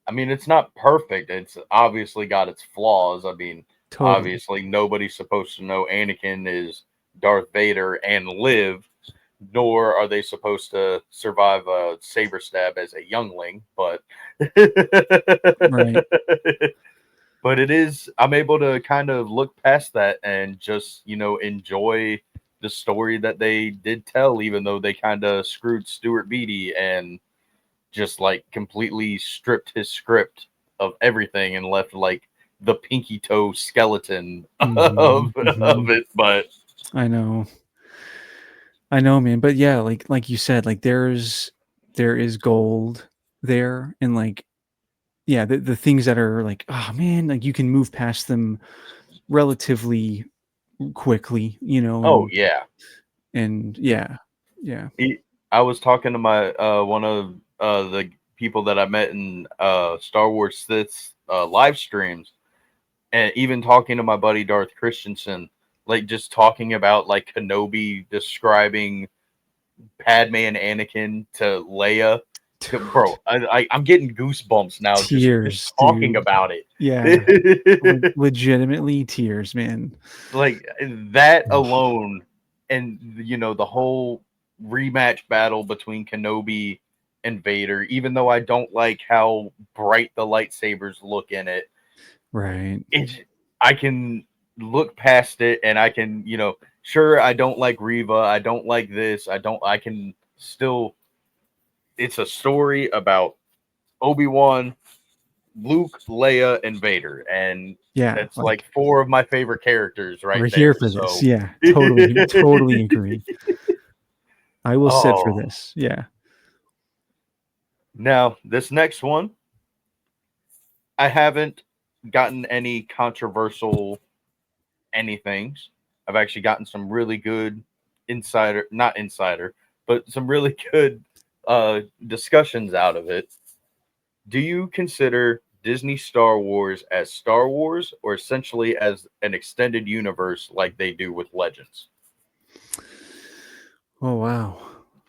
I mean, it's not perfect. It's obviously got its flaws. I mean, obviously nobody's supposed to know Anakin is Darth Vader and live, nor are they supposed to survive a saber stab as a youngling, but right. But I'm able to kind of look past that and just, enjoy the story that they did tell, even though they kind of screwed Stuart Beatty and just completely stripped his script of everything and left the pinky toe skeleton of it. But I know, man. But yeah, like you said, there is gold there, and yeah, the things that are oh man, you can move past them relatively quickly, oh yeah, and yeah. I was talking to my one of the people that I met in Star Wars Sith live streams, and even talking to my buddy Darth Christensen, like just talking about like Kenobi describing Padme and Anakin to Leia. Bro, I'm getting goosebumps now Tears, just talking dude. about it. Yeah. Legitimately tears, man. Like that alone, and you know, the whole rematch battle between Kenobi and Vader, even though I don't like how bright the lightsabers look in it, Right. I can look past it, and I can, you know, sure, I don't like Reva, I don't like this, I can still, it's a story about Obi-Wan, Luke, Leia, and Vader, and Yeah, that's like four of my favorite characters right we're here there. for this. So Yeah, totally agree. I will sit for oh, this. Yeah. now this next one, I haven't gotten any controversial anythings. I've actually gotten some really good not insider, but some really good discussions out of it. Do you consider Disney Star Wars as Star Wars, or essentially as an extended universe like they do with Legends? Oh, wow.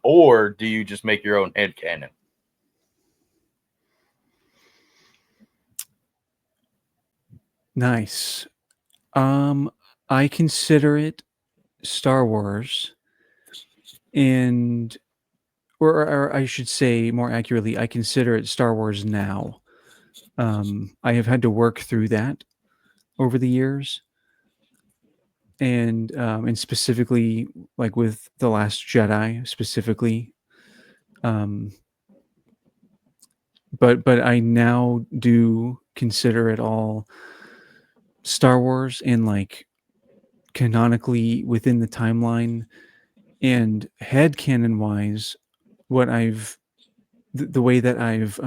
Or do you just make your own headcanon? Nice. I consider it Star Wars, and or I should say more accurately, I consider it Star Wars now. I have had to work through that over the years, and specifically like with The Last Jedi specifically. Um, but I now do consider it all Star Wars and like canonically within the timeline and headcanon wise, what I've the way that I've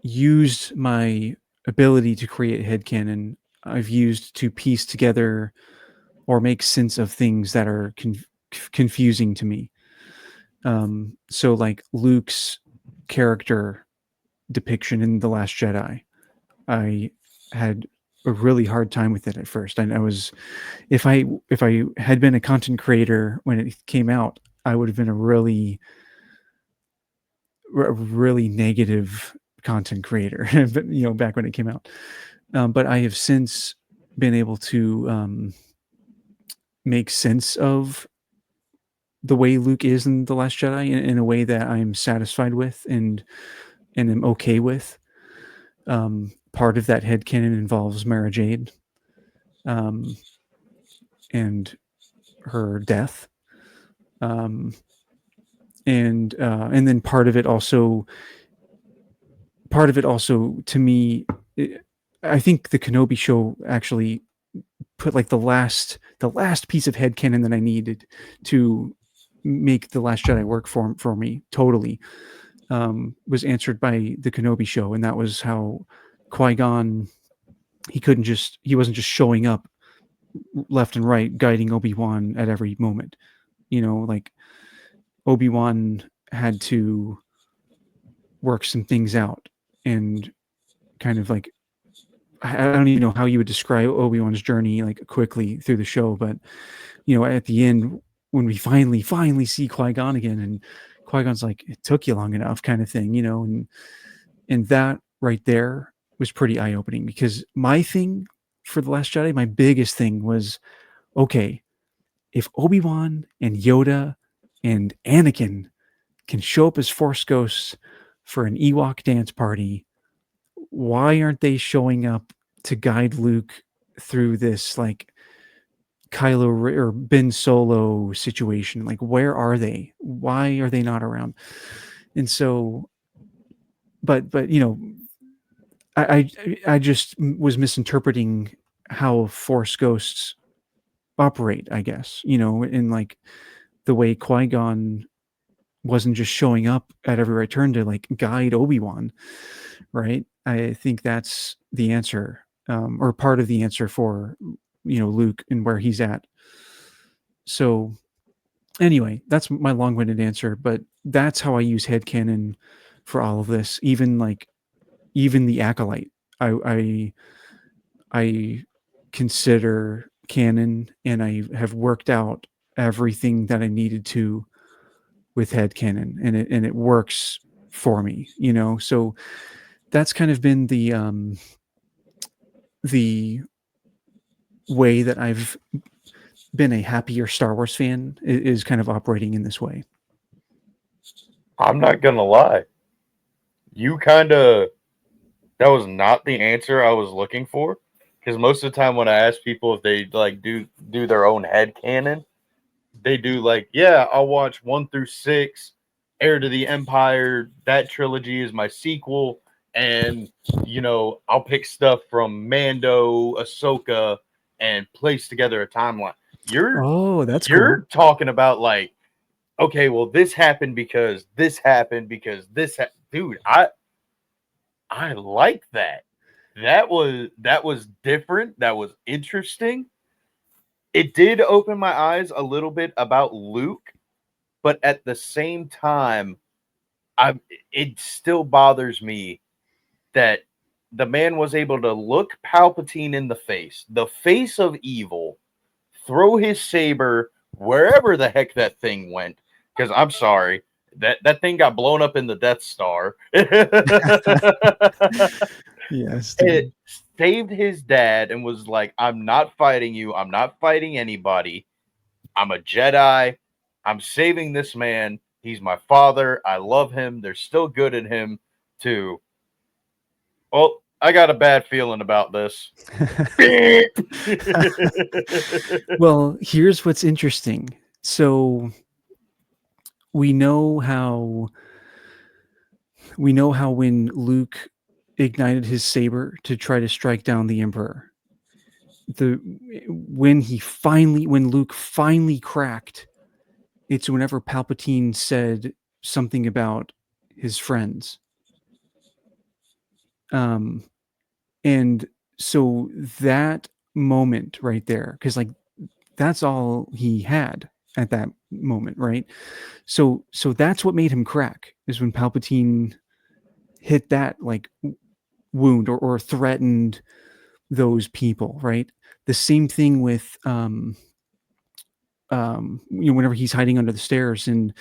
used my ability to create headcanon, I've used to piece together or make sense of things that are confusing to me. So like Luke's character depiction in The Last Jedi, I had a really hard time with it at first. And I was, if I had been a content creator when it came out, I would have been a really negative content creator, but you know, back when it came out. But I have since been able to make sense of the way Luke is in The Last Jedi in a way that I'm satisfied with and am okay with. Part of that headcanon involves Mara Jade, and her death. And then part of it also to me, I think the Kenobi show actually put like the last piece of headcanon that I needed to make The Last Jedi work for me totally, was answered by the Kenobi show, and that was how Qui-Gon, he wasn't just showing up left and right guiding Obi-Wan at every moment. You know, like Obi-Wan had to work some things out and kind of like, I don't even know how you would describe Obi-Wan's journey like quickly through the show, but you know, at the end when we finally see Qui-Gon again, and Qui-Gon's like, it took you long enough kind of thing, you know, and that right there was pretty eye-opening, because my thing for The Last Jedi, my biggest thing was, okay, if Obi-Wan and Yoda and Anakin can show up as Force ghosts for an Ewok dance party, why aren't they showing up to guide Luke through this like Kylo or Ben Solo situation? Like, where are they? Why are they not around? And so, but you know, I just was misinterpreting how Force ghosts operate, I guess, you know, in like the way Qui-Gon wasn't just showing up at every right turn to like guide Obi-Wan, right? I think that's the answer, or part of the answer for, you know, Luke and where he's at. So Anyway, that's my long-winded answer, but that's how I use headcanon for all of this. Even the Acolyte, I consider canon, and I have worked out everything that I needed to with headcanon, and it works for me, So that's kind of been the way that I've been a happier Star Wars fan, is kind of operating in this way. I'm not gonna lie. You kind of that was not the answer I was looking for. Because most of the time when I ask people if they like do their own head canon, they do like, yeah, I'll watch 1 through 6, Heir to the Empire. That trilogy is my sequel, and I'll pick stuff from Mando, Ahsoka, and place together a timeline. That's You're cool. talking about like, okay, well, this happened because this happened because this, dude. I like that. That was different. That was interesting. It did open my eyes a little bit about Luke, but at the same time, it still bothers me that the man was able to look Palpatine in the face of evil, throw his saber wherever the heck that thing went. Because I'm sorry, that thing got blown up in the Death Star. Yes, It dude. saved his dad and was like, I'm not fighting you. I'm not fighting anybody. I'm a Jedi. I'm saving this man. He's my father. I love him. There's still good in him, too. Well, I got a bad feeling about this. Well, here's what's interesting. So we know how when Luke ignited his saber to try to strike down the Emperor, when Luke finally cracked, it's whenever Palpatine said something about his friends. And so that moment right there, because that's all he had at that moment, right? So that's what made him crack, is when Palpatine hit that wound, or threatened those people, right? The same thing with whenever he's hiding under the stairs and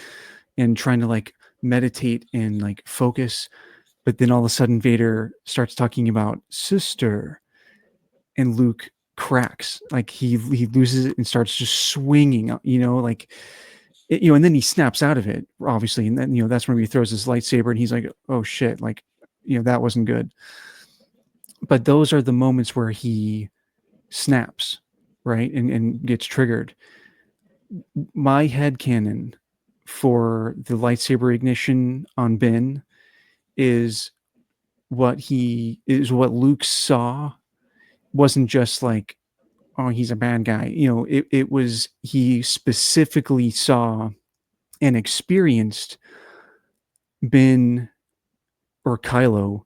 trying to meditate and focus, but then all of a sudden Vader starts talking about sister, and Luke cracks, he loses it and starts just swinging, and then he snaps out of it, obviously, and then that's when he throws his lightsaber and he's like, oh shit, that wasn't good. But those are the moments where he snaps, right, and gets triggered. My headcanon for the lightsaber ignition on Ben is what Luke saw wasn't just like, oh, he's a bad guy. It was, he specifically saw and experienced Ben or Kylo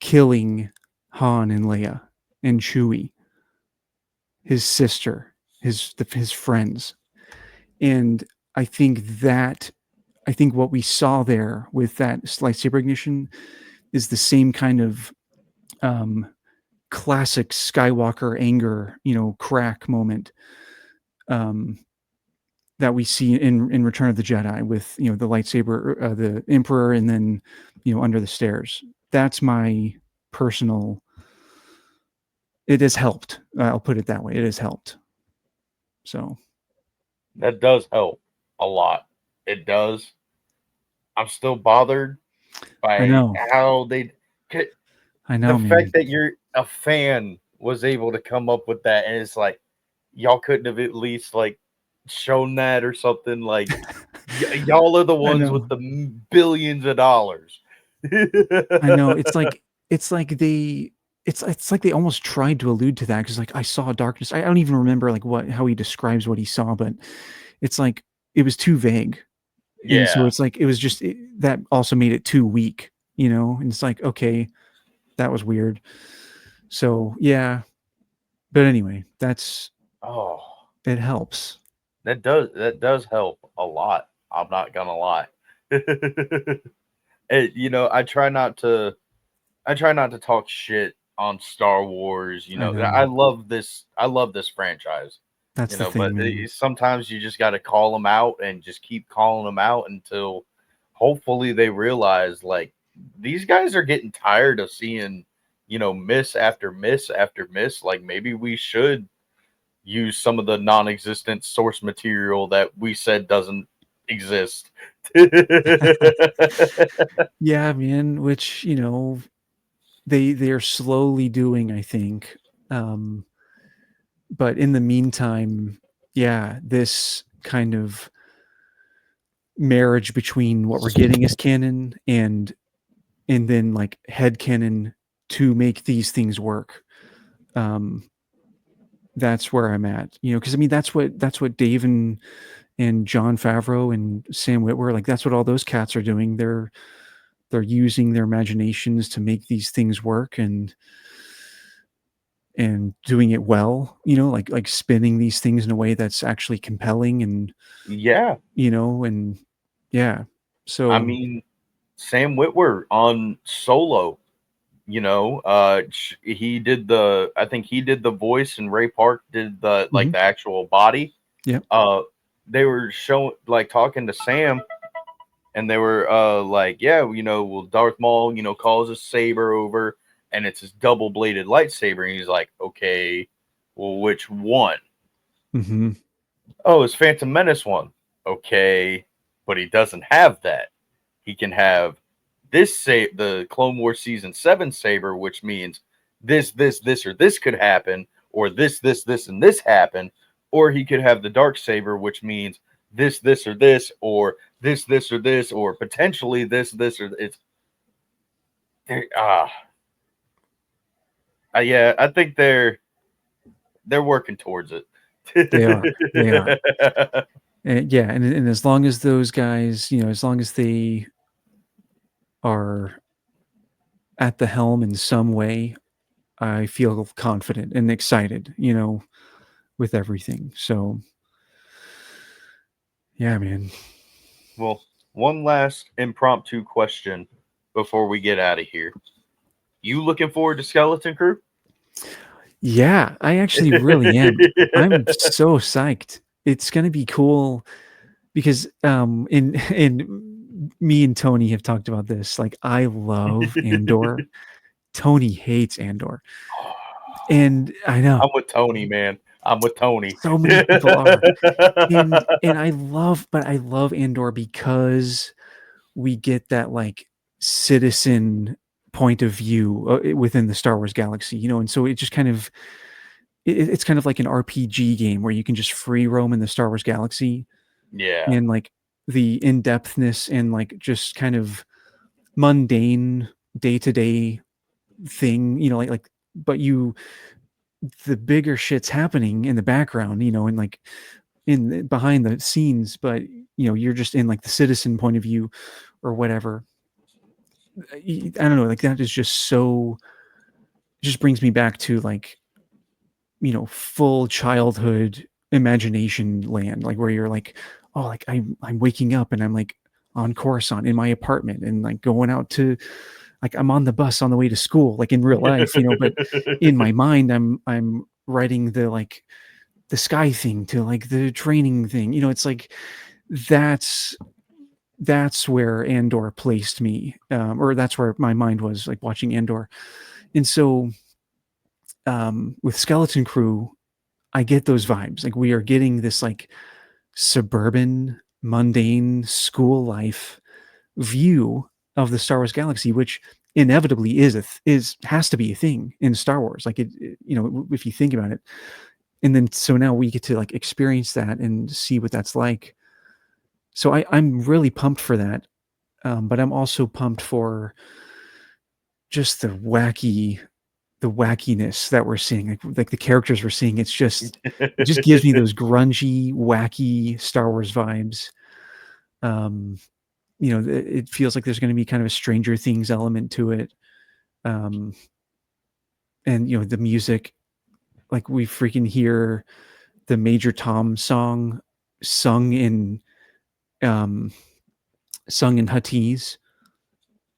killing Han and Leia and Chewie, his sister, his friends. And I think what we saw there with that lightsaber ignition is the same kind of classic Skywalker anger, crack moment that we see in Return of the Jedi with, the lightsaber, the Emperor, and then, under the stairs. That's my personal. It has helped. I'll put it that way. It has helped. So that does help a lot. It does. I'm still bothered I by know. how they. I know, The man. fact that you're a fan was able to come up with that, and it's like y'all couldn't have at least shown that or something. Y'all are the ones with the billions of dollars. I know. It's like they almost tried to allude to that, because I saw darkness. I don't even remember how he describes what he saw, but it's like it was too vague. Yeah. And so it's it was just that also made it too weak, and it's like, okay, that was weird. So yeah, but anyway, it helps. that does help a lot. I'm not gonna lie. You know, I try not to talk shit on Star Wars. You I know, know. I love this franchise. That's You the know, but thing, man. sometimes you just got to call them out and just keep calling them out until hopefully they realize like these guys are getting tired of seeing, you know, miss after miss after miss. Like maybe we should use some of the non-existent source material that we said doesn't exist. Yeah, man, which, they're slowly doing, I think. Um, but in the meantime, yeah, this kind of marriage between what we're getting as canon and then like head canon to make these things work. Um, that's where I'm at, because I mean that's what Dave and John Favreau and Sam Witwer, like that's what all those cats are doing. They're using their imaginations to make these things work and doing it well, like spinning these things in a way that's actually compelling and Yeah, and yeah. I So mean, Sam Witwer on Solo, you know, he did I think he did the voice, and Ray Park did the like mhm, the actual body. yeah. Uh, they were showing like talking to Sam, and they were like, yeah, you know, well, Darth Maul, you know, calls his saber over, and it's his double bladed lightsaber, and he's like, okay, well, which one? Hmm. Oh, it's Phantom Menace one. Okay, but he doesn't have that. He can have the Clone Wars season 7 saber, which means this, or this could happen, or this, and this happen, or he could have the dark saber, which means this, or this, or this, or this, or potentially this, or it's ah yeah, I think they're working towards it. They are. And yeah, and as long as those guys, as long as they are at the helm in some way, I feel confident and excited, with everything. So yeah, man. Well, one last impromptu question before we get out of here. You looking forward to Skeleton Crew? Yeah, I actually really am. I'm so psyched. It's gonna be cool because and me and Tony have talked about this. Like I love Andor. Tony hates Andor. And I know I'm with Tony, man. I'm with Tony. so many people are. And I love Andor because we get that like citizen point of view within the Star Wars galaxy, and so it just kind of it's kind of like an RPG game where you can just free roam in the Star Wars galaxy Yeah. and like the in-depthness and like just kind of mundane day-to-day thing, like but the bigger shit's happening in the background, and like behind the scenes, but you're just in like the citizen point of view or whatever. I don't know, like that is just so just brings me back to like full childhood imagination land, like where you're like, oh, like I'm waking up and I'm like on Coruscant in my apartment and like going out to like I'm on the bus on the way to school, like in real life, but in my mind I'm writing the like the sky thing to like the training thing. It's like that's that's where Andor placed me, or that's where my mind was like watching Andor. And so with Skeleton Crew, I get those vibes. Like we are getting this like suburban, mundane school life view of the Star Wars galaxy, which inevitably has to be a thing in Star Wars. Like if you think about it. And then so now we get to like experience that and see what that's like. So I'm really pumped for that. But I'm also pumped for just the wackiness that we're seeing, like the characters we're seeing. It just gives me those grungy, wacky Star Wars vibes. Um, it feels like there's going to be kind of a Stranger Things element to it. Um, and the music, like we freaking hear the Major Tom song sung in Huttese.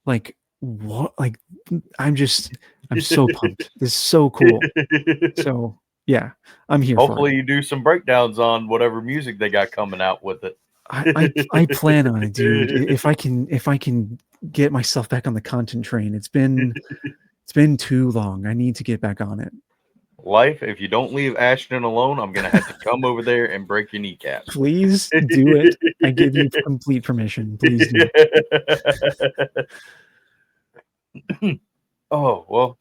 Like what? Like I'm so pumped. This is so cool. So yeah, I'm here. Hopefully, for it. you do some breakdowns on whatever music they got coming out with it. I plan on it, dude. If I can get myself back on the content train, it's been too long. I need to get back on it. Life, if you don't leave Ashton alone, I'm gonna have to come over there and break your kneecap. Please do it. I give you complete permission. Please do. Oh, well,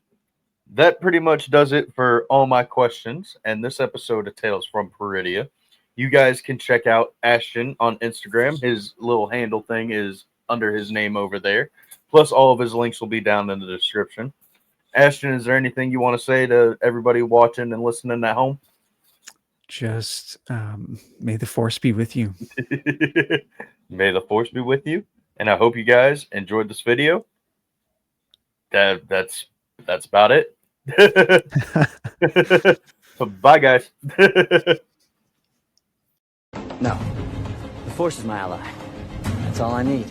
that pretty much does it for all my questions and this episode of Tales from Peridia. You guys can check out Ashton on Instagram. His little handle thing is under his name over there. Plus, all of his links will be down in the description. Ashton, is there anything you want to say to everybody watching and listening at home? Just may the force be with you. May the force be with you. And I hope you guys enjoyed this video. That's about it. Bye, guys. No. The Force is my ally. That's all I need.